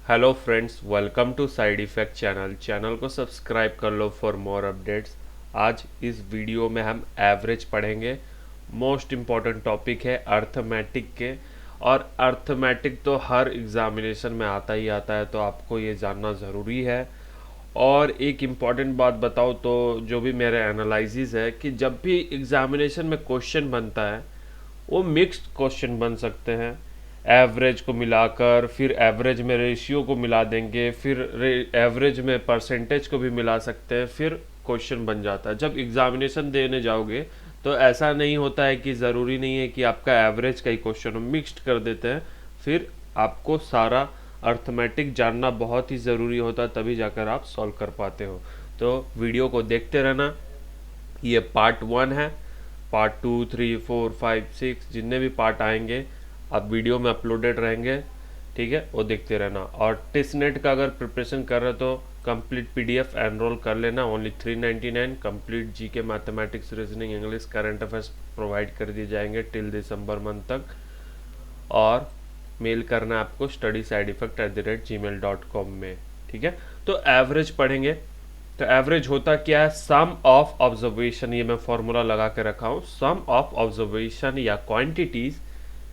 Hello friends, welcome to side effect channel को subscribe कर लो फॉर मोर अपडेट्स। आज इस वीडियो में हम एवरेज पढ़ेंगे। मोस्ट इम्पॉर्टेंट टॉपिक है अर्थमेटिक के, और अर्थमेटिक तो हर एग्जामिनेशन में आता ही आता है, तो आपको ये जानना ज़रूरी है। और एक इम्पॉर्टेंट बात बताओ तो जो भी मेरे एनालिसिस है कि जब भी एग्जामिनेशन में क्वेश्चन बनता है वो मिक्स्ड क्वेश्चन बन सकते हैं। एवरेज को मिलाकर, फिर एवरेज में रेशियो को मिला देंगे, फिर एवरेज में परसेंटेज को भी मिला सकते हैं, फिर क्वेश्चन बन जाता है। जब एग्जामिनेशन देने जाओगे तो ऐसा नहीं होता है कि ज़रूरी नहीं है कि आपका एवरेज का ही क्वेश्चन हो, मिक्स्ड कर देते हैं। फिर आपको सारा अर्थमेटिक जानना बहुत ही ज़रूरी होता है, तभी जाकर आप सॉल्व कर पाते हो। तो वीडियो को देखते रहना। ये पार्ट 1 है। पार्ट 2, 3, 4, 5, 6 जितने भी पार्ट आएंगे आप वीडियो में अपलोडेड रहेंगे, ठीक है, वो देखते रहना। और टेस्ट नेट का अगर प्रिपरेशन कर रहे हो तो कंप्लीट पीडीएफ एनरोल कर लेना। Only 399 complete GK, mathematics, reasoning, English, current affairs provide कर दिए जाएंगे टिल दिसंबर मंथ तक। और मेल करना है आपको studysidefect@gmail.com में, ठीक है। तो एवरेज पढ़ेंगे। तो एवरेज होता क्या है? सम ऑफ ऑब्जर्वेशन, ये मैं फॉर्मूला लगा के रखा हूँ। सम ऑफ ऑब्जर्वेशन या quantities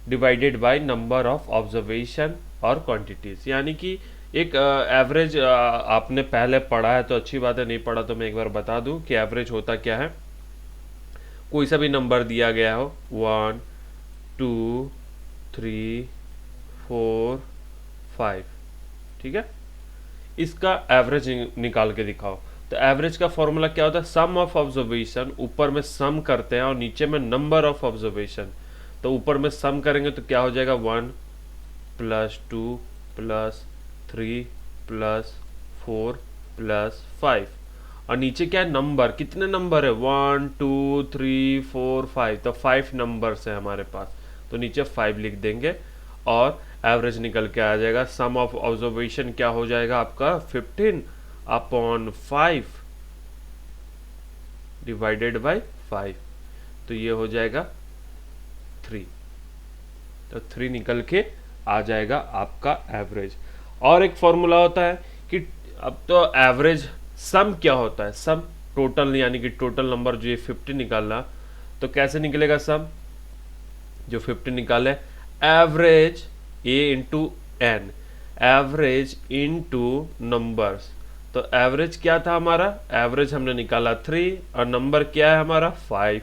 divided by number of observation और क्वांटिटीज, यानी कि एक एवरेज आपने पहले पढ़ा है तो अच्छी बात है, नहीं पढ़ा तो मैं एक बार बता दूं कि एवरेज होता क्या है। कोई सा भी नंबर दिया गया हो, 1, 2, 3, 4, 5, ठीक है, इसका एवरेज निकाल के दिखाओ। तो एवरेज का फॉर्मूला क्या होता है? सम ऑफ ऑब्जर्वेशन, ऊपर में सम करते हैं और नीचे में नंबर ऑफ ऑब्जर्वेशन। तो ऊपर में सम करेंगे तो क्या हो जाएगा? 1 प्लस 2 प्लस 3 प्लस 4 प्लस 5। और नीचे क्या है? नंबर। कितने नंबर है? 1, 2, 3, 4, 5। तो 5 नंबर्स है हमारे पास, तो नीचे 5 लिख देंगे और एवरेज निकल के आ जाएगा। सम ऑफ ऑब्जर्वेशन क्या हो जाएगा आपका? 15/5 डिवाइडेड बाय 5, तो ये हो जाएगा 3। तो 3 निकल के आ जाएगा आपका एवरेज। और एक फॉर्मूला होता है कि अब तो एवरेज सम क्या होता है? सम टोटल, यानी कि टोटल नंबर जो ये 50 निकालना, तो कैसे निकलेगा सम? जो 50 निकाले, average A into N, average into numbers. तो एवरेज क्या था हमारा? एवरेज हमने निकाला 3 और नंबर क्या है हमारा? 5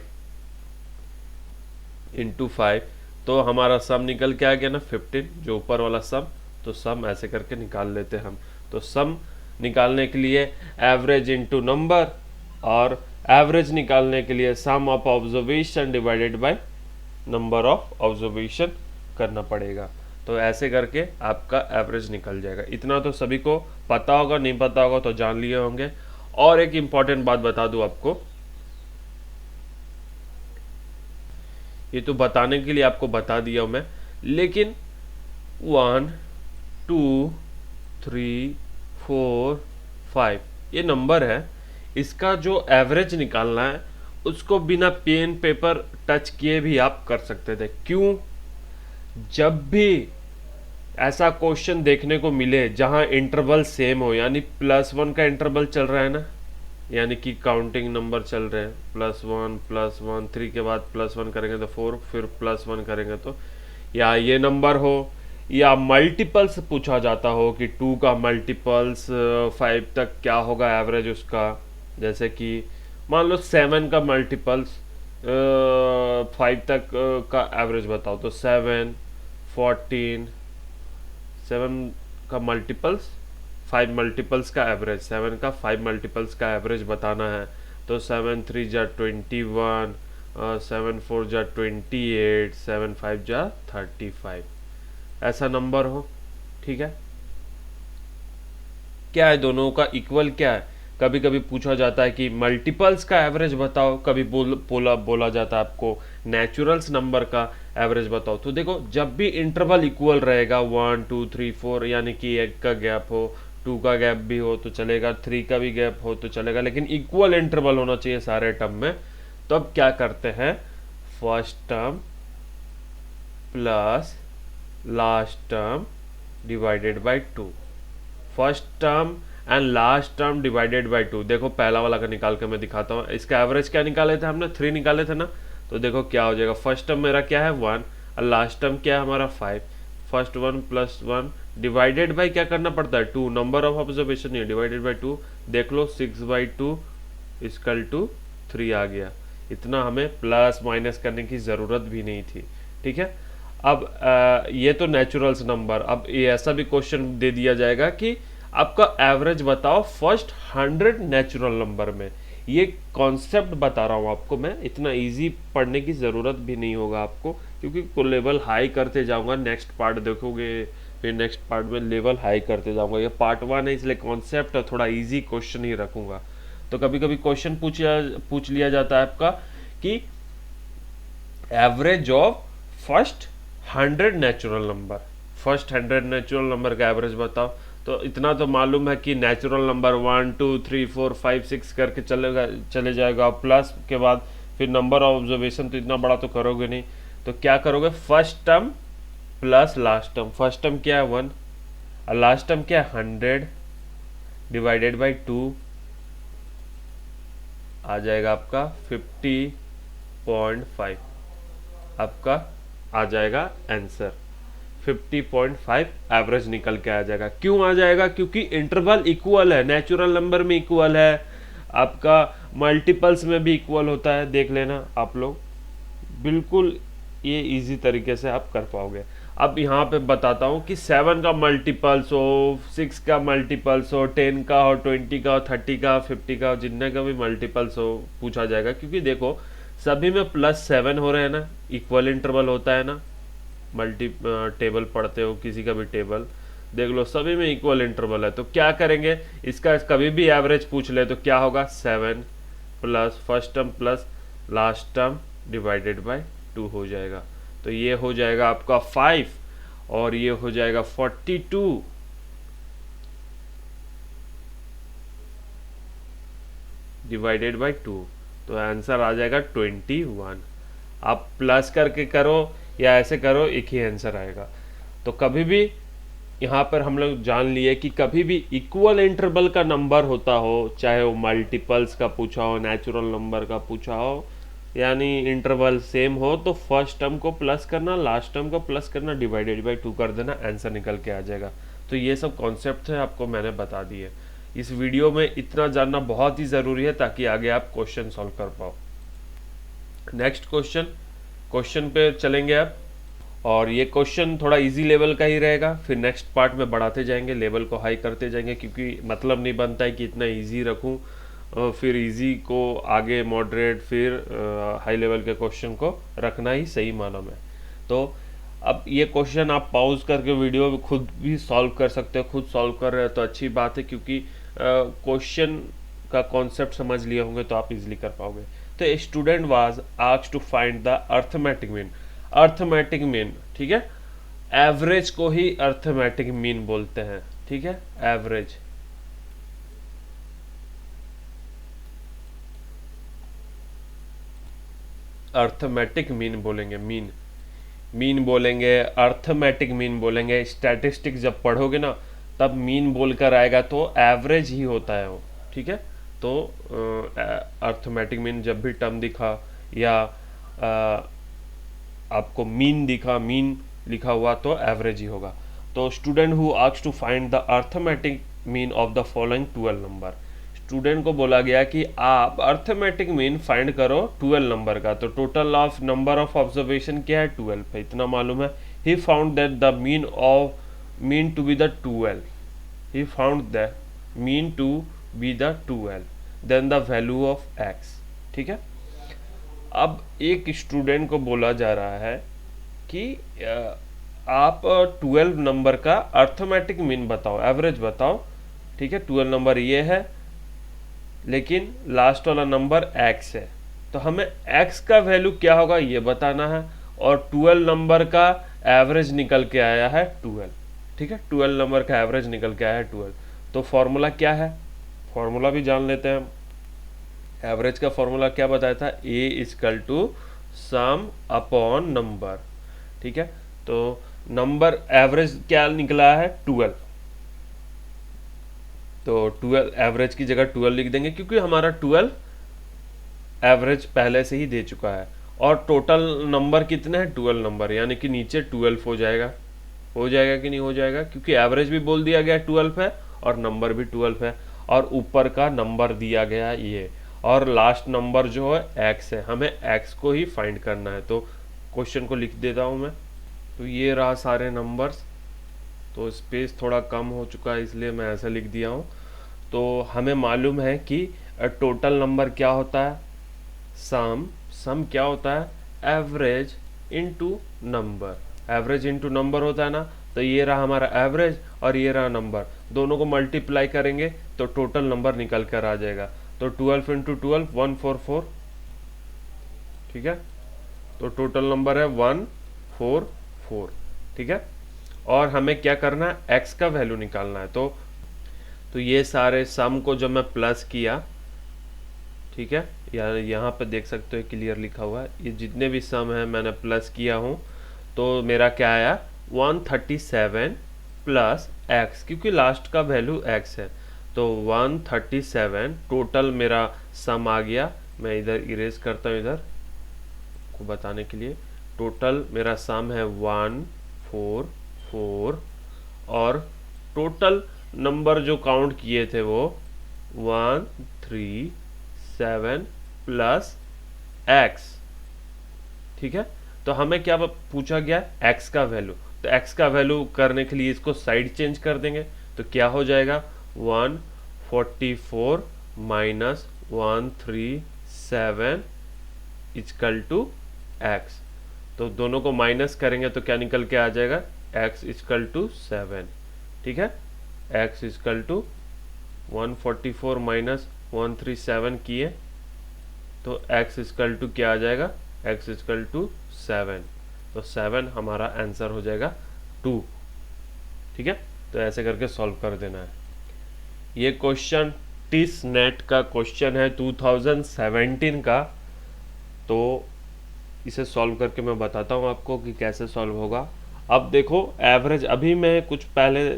इंटू 5। तो हमारा सम निकल के आ गया ना 15, जो ऊपर वाला सम। तो सम ऐसे करके निकाल लेते हैं हम। तो सम निकालने के लिए एवरेज इंटू नंबर, और एवरेज निकालने के लिए sum of observation divided by number of observation करना पड़ेगा। तो ऐसे करके आपका एवरेज निकल जाएगा। इतना तो सभी को पता होगा, नहीं पता होगा तो जान लिए होंगे। और एक इम्पॉर्टेंट बात बता दूं आपको, ये तो बताने के लिए आपको बता दिया हूं मैं, लेकिन 1, 2, 3, 4, 5 ये नंबर है, इसका जो एवरेज निकालना है उसको बिना पेन पेपर टच किए भी आप कर सकते थे। क्यों? जब भी ऐसा क्वेश्चन देखने को मिले जहां इंटरवल सेम हो, यानी +1 का इंटरवल चल रहा है ना, यानी कि काउंटिंग नंबर चल रहे हैं, +1 +1, 3 के बाद +1 करेंगे तो 4, फिर +1 करेंगे तो, या ये नंबर हो, या मल्टीपल्स पूछा जाता हो कि 2 का मल्टीपल्स 5 तक क्या होगा एवरेज उसका। जैसे कि मान लो 7 का मल्टीपल्स 5 तक का एवरेज बताओ, तो 7, 14, 7 का मल्टीपल्स, 5 मल्टीपल्स का एवरेज, 7 का 5 मल्टीपल्स का एवरेज बताना है। तो 7 3 जा 21, 7 4 जा 28, 7 5 जा 35, ऐसा नंबर हो, ठीक है। क्या है दोनों का इक्वल? क्या है? कभी कभी पूछा जाता है कि मल्टीपल्स का एवरेज बताओ, कभी बोला जाता है आपको नेचुरल्स नंबर का एवरेज बताओ। तो देखो, जब भी इंटरवल इक्वल रहेगा, 1 2 3 4, यानी कि 1 का गैप हो, 2 का गैप भी हो तो चलेगा, 3 का भी गैप हो तो चलेगा, लेकिन इक्वल इंटरवल होना चाहिए सारे टर्म में। तो अब क्या करते हैं? First term plus last term divided by 2, first term and last term divided by 2। देखो पहला वाला का निकाल के मैं दिखाता हूँ। इसका एवरेज क्या निकाले थे हमने, 3 निकाले थे ना। तो देखो क्या हो जाएगा, फर्स्ट टर्म मेरा क्या है 1 और लास्ट टर्म क्या है हमारा 5। फर्स्ट 1 प्लस 1 डिवाइडेड बाई क्या करना पड़ता है 2, नंबर ऑफ ऑब्जर्वेशन नहीं, डिवाइडेड बाई 2। देख लो 6/2 इक्वल टू 3 आ गया। इतना हमें प्लस माइनस करने की ज़रूरत भी नहीं थी। ठीक है, अब ये तो नेचुरल्स नंबर। अब ये ऐसा भी क्वेश्चन दे दिया जाएगा कि आपका एवरेज बताओ फर्स्ट 100 नेचुरल नंबर में। ये कॉन्सेप्ट बता रहा हूँ आपको मैं, इतना इजी पढ़ने की ज़रूरत भी नहीं होगा आपको, क्योंकि लेवल हाई करते जाऊँगा। नेक्स्ट पार्ट देखोगे, फिर नेक्स्ट पार्ट में लेवल हाई करते जाऊँगा। ये पार्ट 1 है, इसलिए कॉन्सेप्ट थोड़ा इजी क्वेश्चन ही रखूँगा। तो कभी कभी क्वेश्चन पूछ लिया जाता है आपका कि average of first 100 natural number, first 100 natural number का एवरेज बताओ। तो इतना तो मालूम है कि नेचुरल नंबर 1 2 3 4 5 6 करके चले जाएगा, प्लस के बाद फिर नंबर ऑफ ऑब्जर्वेशन, तो इतना बड़ा तो करोगे नहीं। तो क्या करोगे, first term plus last term. First term क्या है 1 और लास्ट टर्म क्या है 100 डिवाइडेड बाई 2 आ जाएगा आपका 50.5। आपका आ जाएगा आंसर 50.5 एवरेज निकल के आ जाएगा। क्यों आ जाएगा, क्योंकि इंटरवल इक्वल है, नेचुरल नंबर में इक्वल है, आपका मल्टीपल्स में भी इक्वल होता है। देख लेना आप लोग, बिल्कुल ये इजी तरीके से आप कर पाओगे। अब यहाँ पे बताता हूँ कि 7 का मल्टीपल्स हो, 6 का मल्टीपल्स हो, 10 का हो, 20 का हो, 30 का, 50 का हो, जितने का भी मल्टीपल्स हो पूछा जाएगा। क्योंकि देखो सभी में +7 हो रहे हैं ना, इक्वल इंटरवल होता है ना। मल्टी टेबल पढ़ते हो किसी का भी टेबल, देख लो सभी में इक्वल इंटरवल है। तो क्या करेंगे, इसका कभी भी एवरेज पूछ ले तो क्या होगा, 7 plus first term plus last term divided by 2 हो जाएगा। तो ये हो जाएगा आपका 5 और ये हो जाएगा 42 डिवाइडेड बाय 2। तो आंसर आ जाएगा 21। आप प्लस करके करो या ऐसे करो, एक ही आंसर आएगा। तो कभी भी यहाँ पर हम लोग जान लिए कि कभी भी इक्वल इंटरवल का नंबर होता हो, चाहे वो मल्टीपल्स का पूछा हो, नेचुरल नंबर का पूछा हो, यानी इंटरवल सेम हो, तो फर्स्ट टर्म को प्लस करना, लास्ट टर्म को प्लस करना, डिवाइडेड बाय 2 कर देना, आंसर निकल के आ जाएगा। तो ये सब कॉन्सेप्ट है, आपको मैंने बता दिए। इस वीडियो में इतना जानना बहुत ही ज़रूरी है ताकि आगे आप क्वेश्चन सॉल्व कर पाओ। नेक्स्ट क्वेश्चन पे चलेंगे आप, और ये क्वेश्चन थोड़ा इजी लेवल का ही रहेगा। फिर नेक्स्ट पार्ट में बढ़ाते जाएंगे, लेवल को हाई करते जाएंगे, क्योंकि मतलब नहीं बनता है कि इतना इजी रखूं, फिर इजी को आगे मॉडरेट, फिर हाई लेवल के क्वेश्चन को रखना ही सही माना में। तो अब ये क्वेश्चन आप पॉज करके वीडियो खुद भी सॉल्व कर सकते हो। खुद सॉल्व कर रहे हो तो अच्छी बात है, क्योंकि क्वेश्चन का कॉन्सेप्ट समझ लिए होंगे तो आप इजीली कर पाओगे। तो a student was asked to find the arithmetic mean. Arithmetic mean, ठीक है, एवरेज को ही अर्थमेटिक मीन बोलते हैं। ठीक है, एवरेज, अर्थमेटिक मीन बोलेंगे, मीन बोलेंगे, अर्थमेटिक मीन बोलेंगे। स्टैटिस्टिक्स जब पढ़ोगे ना तब मीन बोलकर आएगा तो एवरेज ही होता है वो। ठीक है, तो अर्थमेटिक मीन जब भी टर्म दिखा या आपको मीन दिखा, मीन लिखा हुआ, तो एवरेज ही होगा। तो student who asked to find the arithmetic mean of the following 12 number. Student को बोला गया कि आप अर्थमेटिक मीन फाइंड करो 12 नंबर का। तो total of number of observation क्या है, 12 है, इतना मालूम है। He found that the mean to be the 12। He found the mean to be the 12, then the value of x. ठीक है, अब एक स्टूडेंट को बोला जा रहा है कि आप 12 नंबर का अर्थमेटिक मीन बताओ, एवरेज बताओ। ठीक है, 12 नंबर ये है, लेकिन लास्ट वाला नंबर x है, तो हमें x का वैल्यू क्या होगा ये बताना है। और 12 नंबर का एवरेज निकल के आया है 12। ठीक है, 12 नंबर का एवरेज निकल के आया है 12। तो फॉर्मूला क्या है, फॉर्मूला भी जान लेते हैं हम। एवरेज का फॉर्मूला क्या बताया था, a equal to sum upon number. ठीक है, तो नंबर एवरेज क्या निकला है 12। तो 12 एवरेज की जगह 12 लिख देंगे क्योंकि हमारा 12 एवरेज पहले से ही दे चुका है। और टोटल नंबर कितने हैं, 12 नंबर, यानी कि नीचे 12 हो जाएगा। हो जाएगा कि नहीं हो जाएगा, क्योंकि एवरेज भी बोल दिया गया 12 है और नंबर भी 12 है और ऊपर का नंबर दिया गया ये, और लास्ट नंबर जो है एक्स है, हमें एक्स को ही फाइंड करना है। तो क्वेश्चन को लिख देता हूँ मैं। तो ये रहा सारे नंबर्स, तो स्पेस थोड़ा कम हो चुका है इसलिए मैं ऐसा लिख दिया हूँ। तो हमें मालूम है कि टोटल नंबर क्या होता है, सम क्या होता है, average into number. Average into number होता है ना, तो ये रहा हमारा एवरेज और ये रहा नंबर, दोनों को मल्टीप्लाई करेंगे तो टोटल नंबर निकल कर आ जाएगा। तो 12 इंटू 12 144, ठीक है। तो टोटल नंबर है 144, ठीक है। और हमें क्या करना है, एक्स का वैल्यू निकालना है। तो ये सारे सम को जब मैं प्लस किया, ठीक है, यहाँ पे देख सकते हो क्लियर लिखा हुआ है, ये जितने भी सम है मैंने प्लस किया हूँ। तो मेरा क्या आया, 137 प्लस एक्स, क्योंकि लास्ट का वैल्यू एक्स है। तो 137 टोटल मेरा सम आ गया। मैं इधर इरेज करता हूँ, इधर को बताने के लिए। टोटल मेरा सम है 144 और टोटल नंबर जो काउंट किए थे वो 137 प्लस एक्स, ठीक है। तो हमें क्या पूछा गया, एक्स का वैल्यू। तो एक्स का वैल्यू करने के लिए इसको साइड चेंज कर देंगे। तो क्या हो जाएगा, 144 माइनस 137 इक्वल टू एक्स। तो दोनों को माइनस करेंगे तो क्या निकल के आ जाएगा, एक्स इक्वल टू 7, ठीक है। एक्स इक्वल टू 144 माइनस 137 किए तो एक्स इक्वल टू क्या आ जाएगा, एक्स इक्वल टू 7। तो 7 हमारा आंसर हो जाएगा 2, ठीक है। तो ऐसे करके सॉल्व कर देना है। ये क्वेश्चन टिस नेट का क्वेश्चन है 2017 का। तो इसे सॉल्व करके मैं बताता हूँ आपको कि कैसे सॉल्व होगा। अब देखो एवरेज, अभी मैं कुछ पहले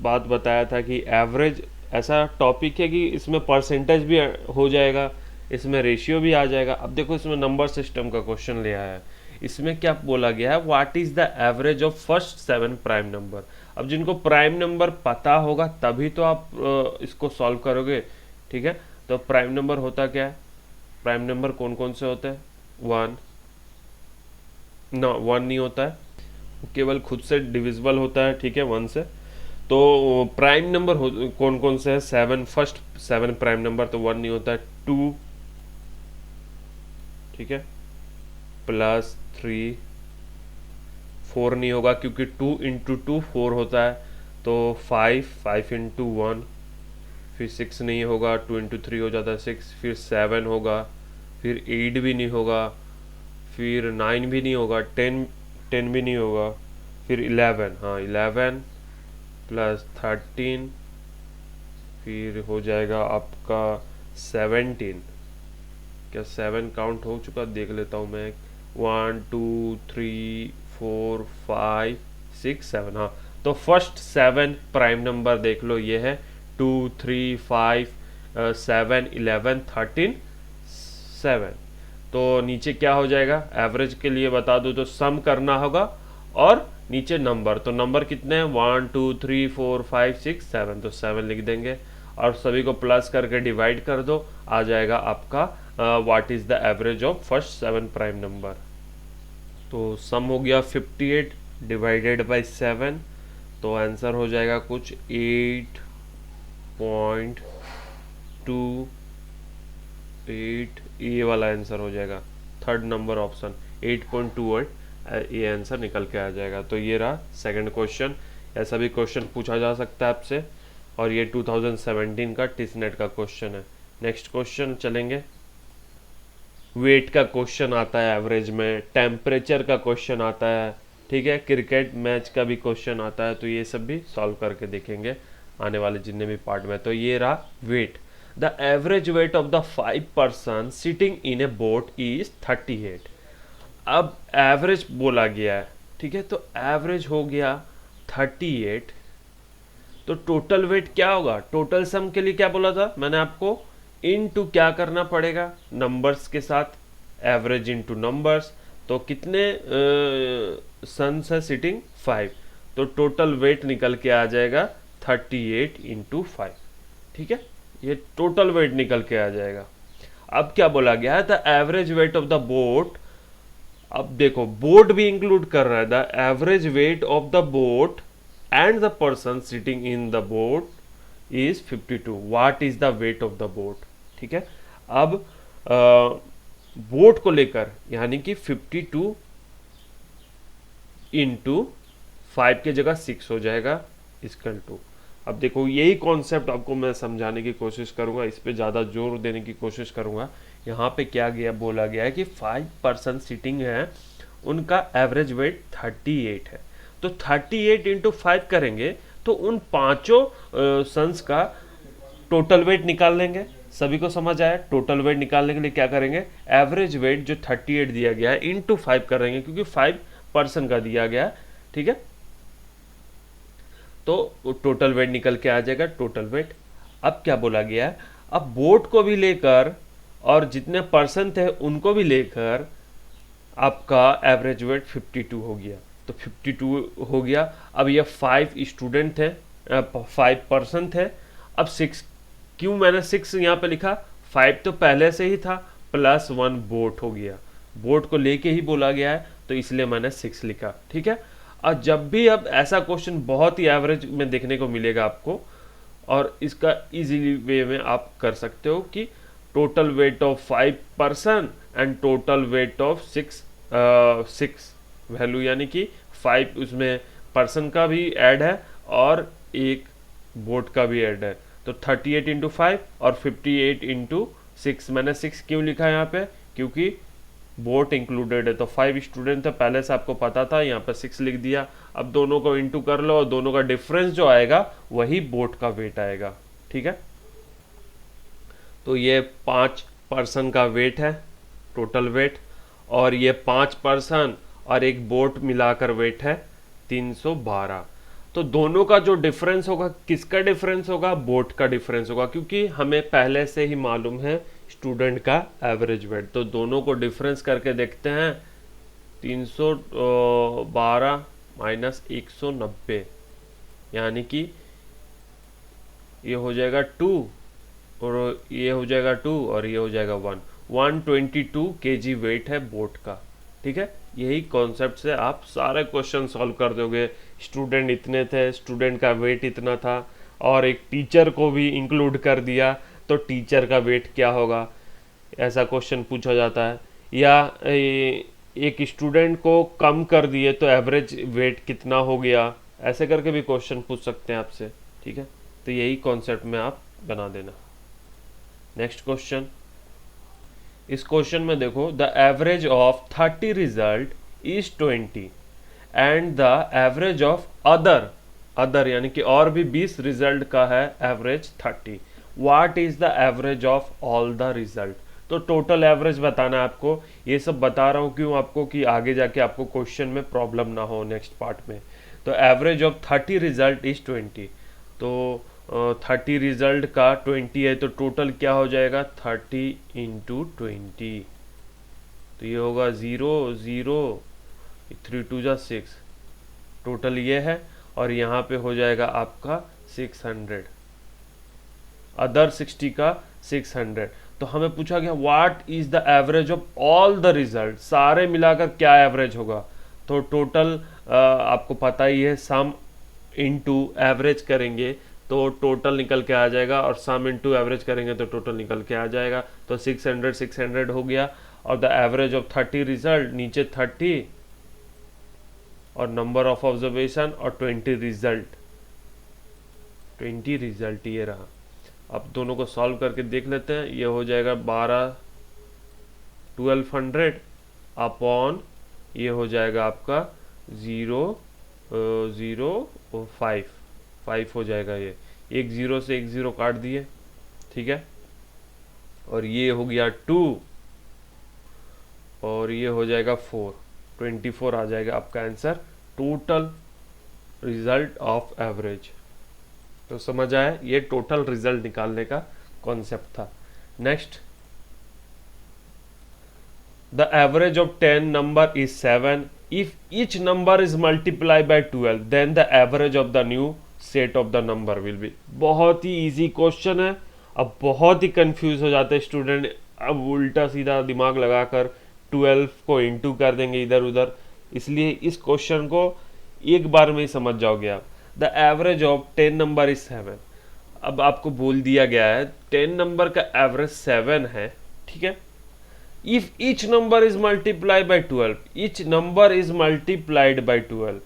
बात बताया था कि एवरेज ऐसा टॉपिक है कि इसमें परसेंटेज भी हो जाएगा, इसमें रेशियो भी आ जाएगा। अब देखो इसमें नंबर सिस्टम का क्वेश्चन ले आया है। इसमें क्या बोला गया है, what is the average of first 7 prime number. अब जिनको प्राइम नंबर पता होगा तभी तो आप इसको सॉल्व करोगे, ठीक है। तो प्राइम नंबर होता क्या है, प्राइम नंबर कौन कौन से होते हैं, 1 नहीं होता है, केवल खुद से डिविजिबल होता है, ठीक है, 1 से। तो प्राइम नंबर कौन कौन से है, 7, फर्स्ट 7 प्राइम नंबर, तो 1 नहीं होता है, 2, ठीक है, प्लस 3, 4 नहीं होगा क्योंकि 2 इंटू 2 4 होता है। तो 5 इंटू 1, फिर 6 नहीं होगा, 2 इंटू 3 हो जाता है 6, फिर 7 होगा, फिर 8 भी नहीं होगा, फिर 9 भी नहीं होगा, 10 भी नहीं होगा, फिर 11, हाँ 11 प्लस 13, फिर हो जाएगा आपका 17। क्या 7 काउंट हो चुका, देख लेता हूँ मैं, 1 2 3 4 5 6 7, हाँ। तो फर्स्ट 7 प्राइम नंबर देख लो, ये है 2 3 5 7 11 13 7। तो नीचे क्या हो जाएगा, एवरेज के लिए बता दूं तो सम करना होगा और नीचे नंबर। तो नंबर कितने हैं, 1 2 3 4 5 6 7, तो 7 लिख देंगे और सभी को प्लस करके डिवाइड कर दो, आ जाएगा आपका what is the average of first 7 prime number. तो सम हो गया 58 डिवाइडेड बाय 7, तो आंसर हो जाएगा कुछ 8.28, ये वाला आंसर हो जाएगा, थर्ड नंबर ऑप्शन 8.28, ये आंसर निकल के आ जाएगा। तो ये रहा सेकंड क्वेश्चन। ऐसा भी क्वेश्चन पूछा जा सकता है आपसे, और ये 2017 का टिसनेट का क्वेश्चन है। नेक्स्ट क्वेश्चन चलेंगे। वेट का क्वेश्चन आता है एवरेज में, टेम्परेचर का क्वेश्चन आता है, ठीक है, क्रिकेट मैच का भी क्वेश्चन आता है। तो ये सब भी सॉल्व करके देखेंगे आने वाले जितने भी पार्ट में। तो ये रहा weight, the average weight of the 5 person sitting in a boat is 38। अब एवरेज बोला गया है, ठीक है, तो एवरेज हो गया 38 तो टोटल वेट क्या होगा, टोटल सम के लिए क्या बोला था मैंने आपको, इनटू क्या करना पड़ेगा, नंबर्स के साथ, एवरेज इनटू नंबर्स। तो कितने सन्स है सिटिंग, 5, तो टोटल वेट निकल के आ जाएगा 38 इंटू 5। ठीक है, ये टोटल वेट निकल के आ जाएगा। अब क्या बोला गया है, the average weight of the boat. अब देखो बोट भी इंक्लूड कर रहा है, the average weight of the boat and the person sitting in the boat is 52। What is the wait of the boat. ठीक है, अब बोट को लेकर यानी कि 52 इंटू 5 की जगह 6 हो जाएगा इक्वल टू। अब देखो यही कॉन्सेप्ट आपको मैं समझाने की कोशिश करूंगा, इस पे ज़्यादा जोर देने की कोशिश करूंगा। यहाँ पे क्या गया बोला गया है कि 5 पर्सन सिटिंग है, उनका एवरेज वेट 38 है। तो 38 इंटू 5 करेंगे तो उन पांचों सन्स का टोटल वेट निकाल लेंगे। सभी को समझ आया, टोटल वेट निकालने के लिए क्या करेंगे, एवरेज वेट जो 38 दिया गया है इंटू 5 करेंगे, क्योंकि 5 पर्सन का दिया गया है। ठीक है, तो टोटल वेट निकल के आ जाएगा टोटल वेट। अब क्या बोला गया है, अब बोट को भी लेकर और जितने पर्सन थे उनको भी लेकर आपका एवरेज वेट 52 हो गया। तो 52 हो गया। अब ये 5 स्टूडेंट थे, 5 पर्सन थे। अब 6 क्यों मैंने 6 यहाँ पे लिखा, 5 तो पहले से ही था, प्लस 1 बोट हो गया, बोट को लेके ही बोला गया है, तो इसलिए मैंने 6 लिखा। ठीक है, और जब भी अब ऐसा क्वेश्चन बहुत ही एवरेज में देखने को मिलेगा आपको, और इसका इजीली वे में आप कर सकते हो कि total weight of 5 person and total weight of 6 value, यानी कि 5 उसमें पर्सन का भी ऐड है और एक बोट का भी ऐड है। तो 38 इंटू 5 और 58 इंटू 6। मैंने 6 क्यों लिखा है यहाँ पे, क्योंकि बोट इंक्लूडेड है। तो 5 स्टूडेंट थे पहले से आपको पता था, यहाँ पे 6 लिख दिया। अब दोनों को इंटू कर लो और दोनों का डिफरेंस जो आएगा वही बोट का वेट आएगा। ठीक है, तो ये 5 पर्सन का वेट है टोटल वेट, और ये 5 पर्सन और एक बोट मिलाकर वेट है 312। तो दोनों का जो डिफरेंस होगा, किसका डिफरेंस होगा, बोट का डिफरेंस होगा, क्योंकि हमें पहले से ही मालूम है स्टूडेंट का एवरेज वेट। तो दोनों को डिफरेंस करके देखते हैं, 312 माइनस 190, यानी कि ये हो जाएगा 2 और ये हो जाएगा 2 और ये हो जाएगा 122 kg वेट है बोट का। ठीक है, यही कॉन्सेप्ट से आप सारे क्वेश्चन सॉल्व कर दोगे। स्टूडेंट इतने थे, स्टूडेंट का वेट इतना था, और एक टीचर को भी इंक्लूड कर दिया, तो टीचर का वेट क्या होगा, ऐसा क्वेश्चन पूछा जाता है। या एक स्टूडेंट को कम कर दिए तो एवरेज वेट कितना हो गया, ऐसे करके भी क्वेश्चन पूछ सकते हैं आपसे। ठीक है, तो यही कॉन्सेप्ट में आप बना देना। नेक्स्ट क्वेश्चन, इस क्वेश्चन में देखो, the average of 30 result is 20 and the average of other यानी कि और भी 20 रिजल्ट का है average 30। What is the average of all the result. तो टोटल एवरेज बताना है आपको। ये सब बता रहा हूँ क्यों आपको, कि आगे जाके आपको क्वेश्चन में प्रॉब्लम ना हो नेक्स्ट पार्ट में। तो एवरेज ऑफ 30 रिजल्ट इज 20, तो 30 रिजल्ट का 20 है, तो टोटल क्या हो जाएगा 30 इंटू 20। तो ये होगा 0 0 3 2 जा 6, टोटल ये है, और यहाँ पे हो जाएगा आपका 600, अदर 60 का 600। तो हमें पूछा गया what is the average of all the result, सारे मिलाकर क्या एवरेज होगा। तो टोटल आपको पता ही है, सम इनटू एवरेज करेंगे तो टोटल निकल के आ जाएगा, और सम इनटू एवरेज करेंगे तो टोटल निकल के आ जाएगा। तो 600 600 हो गया, और द एवरेज ऑफ 30 रिजल्ट, नीचे 30 और नंबर ऑफ ऑब्जर्वेशन और 20 रिजल्ट ये रहा। अब दोनों को सॉल्व करके देख लेते हैं। ये हो जाएगा 1200 अपॉन, ये हो जाएगा आपका 005 हो जाएगा। ये एक 0 से एक 0 काट दिए। ठीक है, और ये हो गया 2 और ये हो जाएगा 4, 24 आ जाएगा आपका answer, total result of average. तो समझ आया, ये टोटल रिजल्ट निकालने का कॉन्सेप्ट था। Next, the average of 10 number is 7 if each number is multiply by 12 then the average of the new set of the number will be. बहुत ही easy question है। अब बहुत ही कंफ्यूज हो जाते हैं स्टूडेंट, अब उल्टा सीधा दिमाग लगाकर 12 को इंटू कर देंगे इधर उधर, इसलिए इस क्वेश्चन को एक बार में ही समझ जाओगे आप। The average of 10 number is 7। अब आपको बोल दिया गया है 10 नंबर का एवरेज 7 है, ठीक है। If each number is multiply by 12, each number is multiplied by 12,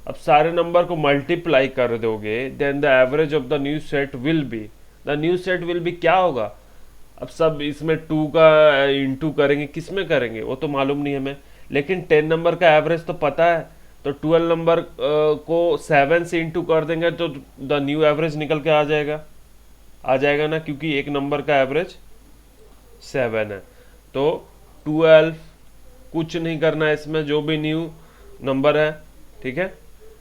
अब सारे नंबर को मल्टीप्लाई कर दोगे, then the average of the new set will be, the new set will be क्या होगा। अब सब इसमें 2 का इंटू करेंगे, किस में करेंगे वो तो मालूम नहीं हमें, लेकिन 10 नंबर का एवरेज तो पता है, तो 12 नंबर को 7 से इंटू कर देंगे तो द न्यू एवरेज निकल के आ जाएगा ना, क्योंकि एक नंबर का एवरेज 7 है। तो 12, कुछ नहीं करना है इसमें, जो भी न्यू नंबर है, ठीक है,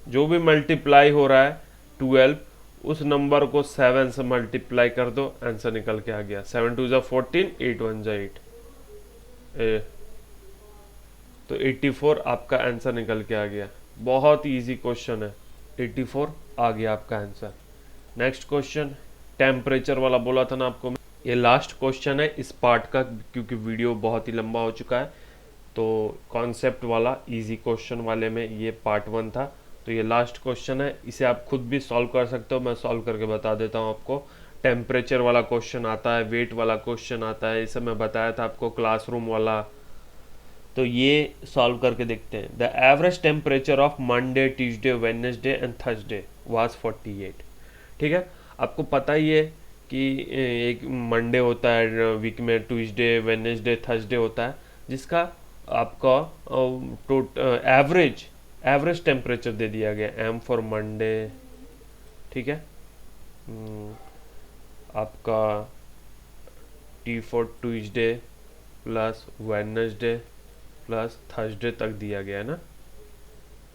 जो भी मल्टीप्लाई हो रहा है 12, उस नंबर को 7 से मल्टीप्लाई कर दो, आंसर निकल के आ गया। 7 2 14, 8 1 8, तो 84 आपका आंसर निकल के आ गया। बहुत इजी क्वेश्चन है, 84 आ गया आपका आंसर। नेक्स्ट क्वेश्चन, टेम्परेचर वाला बोला था ना आपको, ये लास्ट क्वेश्चन है इस पार्ट का, क्योंकि वीडियो बहुत ही लंबा हो चुका है। तो कॉन्सेप्ट वाला इजी क्वेश्चन वाले में ये पार्ट 1 था, तो ये लास्ट क्वेश्चन है, इसे आप खुद भी सॉल्व कर सकते हो, मैं सॉल्व करके बता देता हूँ आपको। टेम्परेचर वाला क्वेश्चन आता है, वेट वाला क्वेश्चन आता है, इसे मैं बताया था आपको क्लासरूम वाला, तो ये सॉल्व करके देखते हैं। The average temperature of Monday, Tuesday, Wednesday and Thursday was 48। ठीक है, आपको पता ही है कि एक मंडे होता है वीक में, ट्यूसडे, वेडनेसडे, थर्सडे होता है, जिसका आपका एवरेज टेम्परेचर दे दिया गया, एम फॉर मंडे, ठीक है, आपका T for Tuesday plus Wednesday plus Thursday तक दिया गया है ना,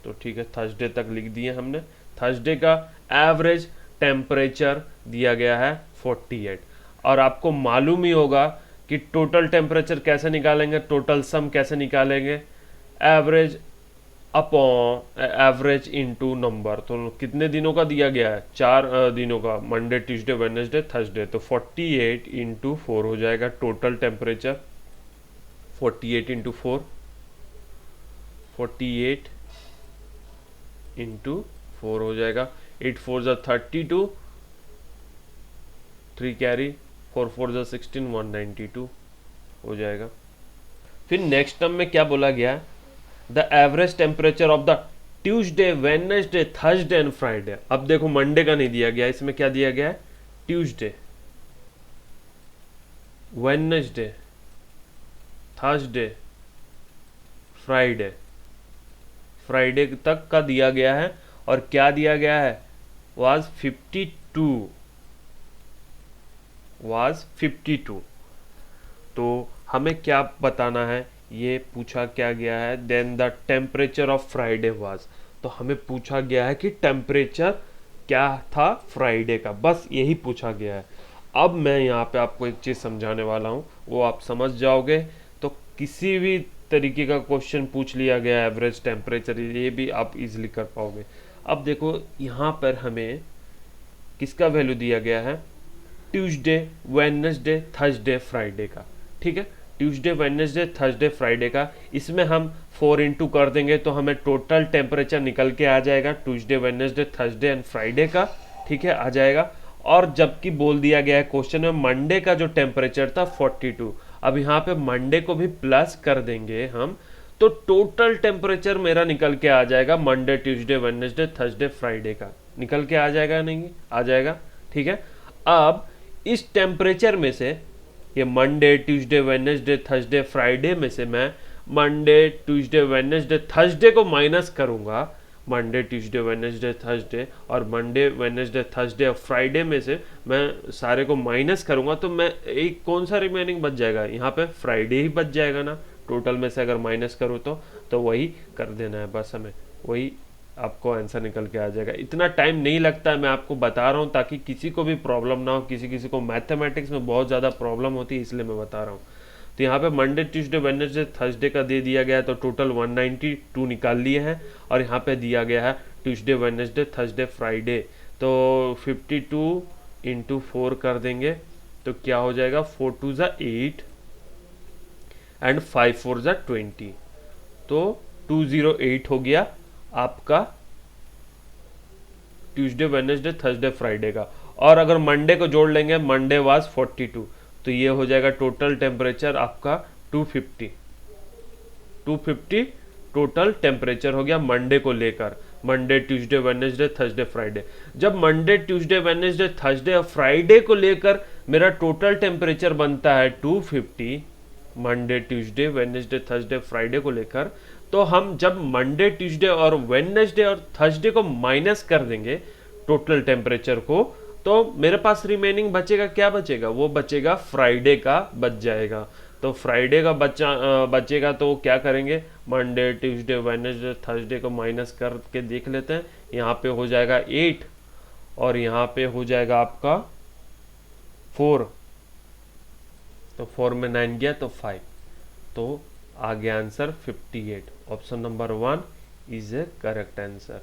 तो ठीक है, थर्सडे तक लिख दिए हमने। थर्सडे का एवरेज टेम्परेचर दिया गया है 48, और आपको मालूम ही होगा कि टोटल टेम्परेचर कैसे निकालेंगे, टोटल सम कैसे निकालेंगे, average upon average into number. तो कितने दिनों का दिया गया है, 4 दिनों का, मंडे, ट्यूसडे, वेडनेसडे, थर्सडे, तो 48 इंटू 4 हो जाएगा टोटल टेम्परेचर। 48 इंटू 4, 48 इंटू 4 हो जाएगा, 8 4 जा 32, 3 कैरी, 4 4 जा 16, 192 हो जाएगा। फिर नेक्स्ट टर्म में क्या बोला गया, the average temperature of the Tuesday, Wednesday, Thursday and Friday. अब देखो मंडे का नहीं दिया गया, इसमें क्या दिया गया है, Tuesday, Wednesday, Thursday, Friday, Friday तक का दिया गया है, और क्या दिया गया है, वाज 52। तो हमें क्या बताना है, ये पूछा क्या गया है, then the temperature of Friday was, तो हमें पूछा गया है कि टेम्परेचर क्या था फ्राइडे का, बस यही पूछा गया है। अब मैं यहाँ पे आपको एक चीज़ समझाने वाला हूँ, वो आप समझ जाओगे, तो किसी भी तरीके का क्वेश्चन पूछ लिया गया एवरेज टेम्परेचर, ये भी आप इजीली कर पाओगे। अब देखो यहाँ पर हमें किसका वैल्यू दिया गया है, ट्यूसडे, वेडनेसडे, थर्सडे, फ्राइडे का, ठीक है, ट्यूसडे, वेडनेसडे, थर्सडे, फ्राइडे का। इसमें हम 4 इंटू कर देंगे तो हमें टोटल टेम्परेचर निकल के आ जाएगा, Tuesday, Wednesday, Thursday and Friday का, ठीक है, आ जाएगा। और जबकि बोल दिया गया है क्वेश्चन में मंडे का जो टेम्परेचर था 42, अब यहाँ पे मंडे को भी प्लस कर देंगे हम, तो टोटल टेम्परेचर मेरा निकल के आ जाएगा Monday, Tuesday, Wednesday, Thursday, Friday का, निकल के आ जाएगा, नहीं आ जाएगा, ठीक है। अब इस टेम्परेचर में से, ये Monday, Tuesday, Wednesday, Thursday, Friday में से मैं मंडे, ट्यूसडे, वेडनेसडे, थर्सडे को माइनस करूंगा, मंडे, ट्यूसडे, वेडनेसडे, थर्सडे, और मंडे, वेडनेसडे, थर्सडे और फ्राइडे में से मैं सारे को माइनस करूंगा, तो मैं एक कौन सा रिमेनिंग बच जाएगा, यहाँ पे फ्राइडे ही बच जाएगा ना, टोटल में से अगर माइनस करूँ तो वही कर देना है, बस हमें वही आपको आंसर निकल के आ जाएगा। इतना टाइम नहीं लगता है, मैं आपको बता रहा हूँ ताकि किसी को भी प्रॉब्लम ना हो। किसी को मैथमेटिक्स में बहुत ज़्यादा प्रॉब्लम होती है, इसलिए मैं बता रहा हूँ। तो यहाँ पे मंडे ट्यूसडे वेडनेसडे थर्सडे का दे दिया गया है, तो टोटल 192 निकाल लिए हैं। और यहाँ पे दिया गया है ट्यूसडे वेडनेसडे थर्सडे फ्राइडे, तो 52 इंटू 4 कर देंगे तो क्या हो जाएगा, 4 2 ज़ा 8 एंड 5 4 ज़ा 20, तो 208 हो गया आपका ट्यूसडे वेडनेसडे थर्सडे फ्राइडे का। और अगर मंडे को जोड़ लेंगे, मंडे वाज 42, तो ये हो जाएगा टोटल टेम्परेचर आपका 250 टोटल टेम्परेचर हो गया मंडे को लेकर। Monday Tuesday Wednesday Thursday Friday, जब मंडे ट्यूसडे वेडनेसडे थर्सडे और फ्राइडे को लेकर मेरा टोटल टेम्परेचर बनता है 250, Monday Tuesday Wednesday Thursday Friday को लेकर, तो हम जब मंडे ट्यूसडे और वेडनेसडे और थर्सडे को माइनस कर देंगे टोटल टेम्परेचर को, तो मेरे पास रिमेनिंग बचेगा, क्या बचेगा, वो बचेगा फ्राइडे का बच जाएगा। तो फ्राइडे का बचेगा तो क्या करेंगे, मंडे ट्यूसडे वेडनेसडे थर्सडे को माइनस करके देख लेते हैं। यहाँ पे हो जाएगा 8 और यहाँ पे हो जाएगा आपका 4, तो 4 में 9 गया तो 5, तो आ गया answer 58। Option number 1 is A correct answer.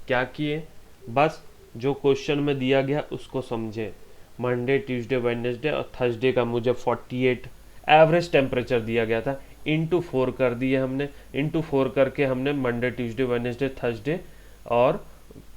क्या किए, बस जो क्वेश्चन में दिया गया उसको समझे। मंडे ट्यूसडे वेडनेसडे और थर्सडे का मुझे 48 एवरेज टेम्परेचर दिया गया था, इंटू 4 कर दिए हमने। इंटू 4 करके हमने मंडे ट्यूसडे वेडनेसडे थर्सडे और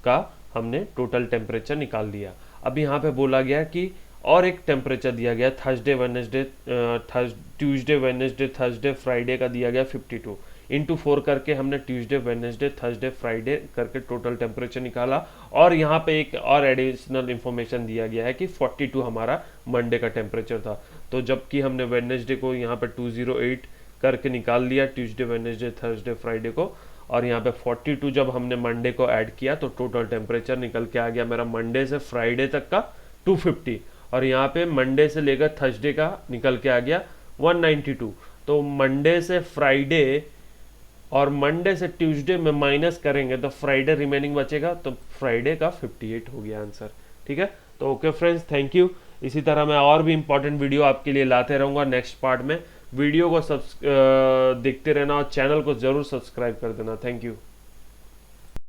का हमने टोटल टेम्परेचर निकाल लिया। अब यहाँ पे बोला गया कि और एक टेम्परेचर दिया गया Thursday Wednesday Tuesday Wednesday Thursday Friday का दिया गया 52, इंटू 4 करके हमने ट्यूसडे वेडनेसडे थर्सडे फ्राइडे करके टोटल टेम्परेचर निकाला। और यहाँ पे एक और एडिशनल इंफॉर्मेशन दिया गया है कि 42 हमारा मंडे का टेम्परेचर था, तो जबकि हमने वेडनेसडे को यहाँ पे 208 करके निकाल लिया, ट्यूसडे वेडनेसडे थर्सडे फ्राइडे को, और यहाँ पे 42 जब हमने मंडे को ऐड किया तो टोटल टेम्परेचर निकल के आ गया मेरा मंडे से फ्राइडे तक का 250, और यहाँ पे मंडे से लेकर थर्सडे का निकल के आ गया 192। तो मंडे से फ्राइडे और मंडे से ट्यूसडे में माइनस करेंगे तो फ्राइडे रिमेनिंग बचेगा, तो फ्राइडे का 58 हो गया आंसर। ठीक है, तो ओके फ्रेंड्स, थैंक यू। इसी तरह मैं और भी इंपॉर्टेंट वीडियो आपके लिए लाते रहूँगा नेक्स्ट पार्ट में। वीडियो को देखते रहना और चैनल को ज़रूर सब्सक्राइब कर देना। Thank you.